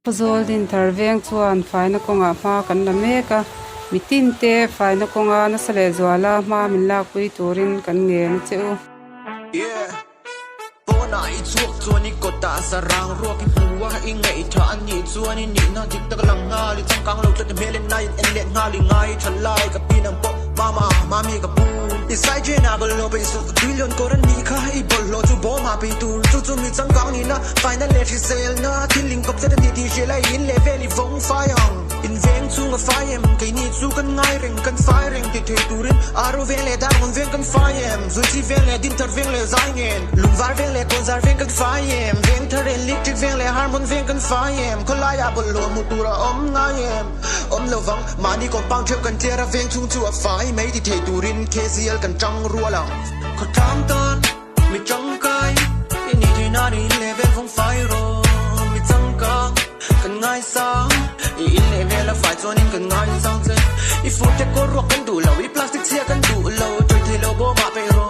Khawzawl Dinthar Veng chuan fanna konga hma kan la mek a mitin te fanna konga na sale zwala hma min lak pui turin kan nge na cheu Bona I chuak chuan I kota sarang ruak I puwa I ngei tha an ni chuan I ni na dik tak lang nga li changkang lo tlat melen nai en let nga li ngai thalai ka pinang po mama mami ka pu I sai je na bol lo be so billion ko ran ni kha I bol lo chu bo ma pe tu chu mi changkang ni na final let hi sel na killing kop set ni ti shela in level I vong fire in veng chu nga fire kai ni chu kan ngai reng kan fire reng ti the turin aro vele dar mon veng kan fire zui si vele Dinthar veng le zaingen lungvar veng le konzar veng kan fire veng thar electric veng le harmon veng kan fire kolaya bol lo mutura om ngaiem om lo vang mani ko pang thep kan tera veng chung chu a fai mai ti the turin KCL kan chang rualang ko tam ton mi chang kai ni ti na ni level vong fire ro mi chang ka kan ngai sang I level a fight zoning kan ngai sang che I food te ko ro kan du lo I plastic chia kan du lo troi the lo bo ma pe ro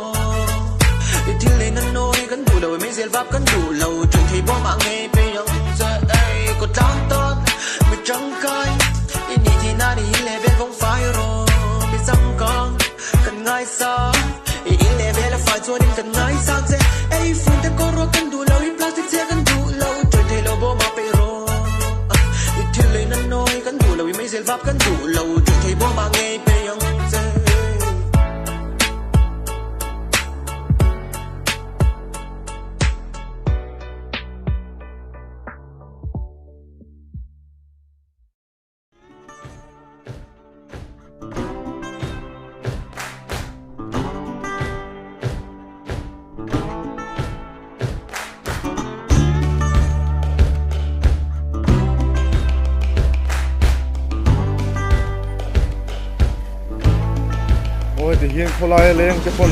I til le nan no I kan du lo me zel vap kan du lo troi the bo ma nge pe yo che ai ko tam ton mi chang kai I ni ti na ni level vong fire ro mi chang ka kan ngai sang I level a fight zoning kan ngai sang che ai food te ko ro kan du lo I plastic chia kan du lo troi the lo bo ma pe ro til le nan noi kan du lo I mai zel vap kan du lo troi thei bo ma nge pe yang che ôi thì hiện có lại lên cái phần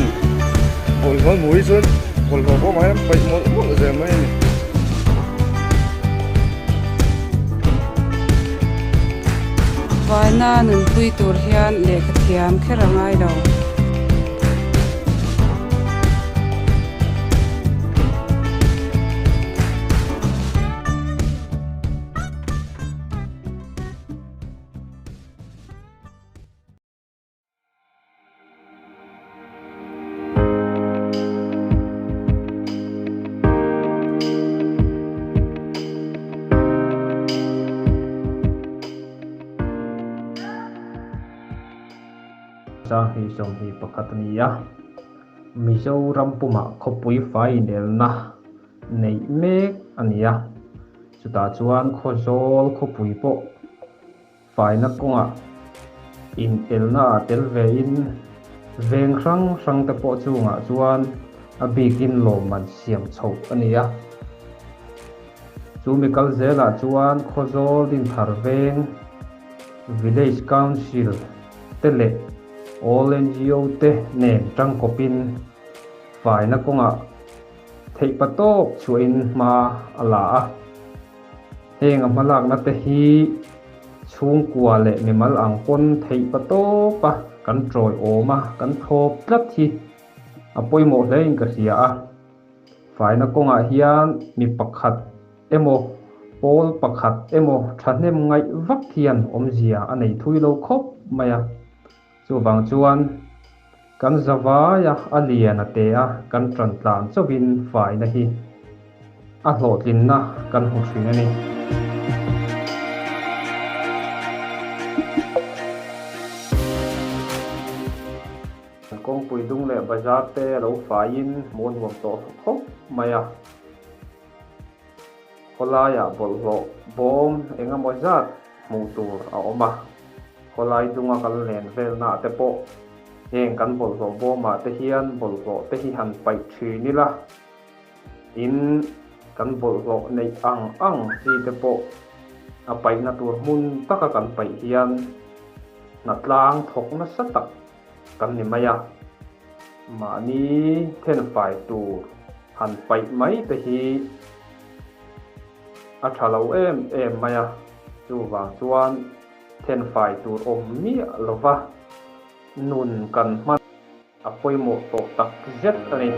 hồi hơn mũi sơn hồi có máy phải một giờ mới vaina nun pui tur hian le ka thiam khera ngai lo hi som hi pakatania Mizoram puma khopui final na nei mek ania chuta chuan Khawzawl khopui po faina konga in elna tel ve in veng rang te po chunga chuan a bikin lo man siam chho ania chu mi kal zela chuan Khawzawl Dinthar Veng village council tele all NGO te nen tang kopin faina konga thei patok chuin ma ala a heng amalak na te hi chung kwa le mimal ang pon thei patok pa kan troi oma kan thop tlat hi apoi mo hlein ka sia a faina konga hian mi pakhat emo pol pakhat emo thahnem ngai vak hian omzia anei thui lo khop maya chu wang chuan kan zawaya alian ate a kan tran tlan chawin fai na hi a hlotlin na kan hu thrin ani kong pui dung le bazar te lo fain mon wam to khop maya kolaya bollo bom enga mozat mutur a oma kolai dunga kal len vel na te po heng kan bollo boma te hian bollo te hi han pai thi ni la in kan bollo nei ang si te po a pai na tur mun taka kan pai hian na tlang thok na satak kan ni maya mani then pai tu han pai mai te hi a thalo em maya chu wang chuan then fai tur mi lova nun kan man apoi mo to tak zet ani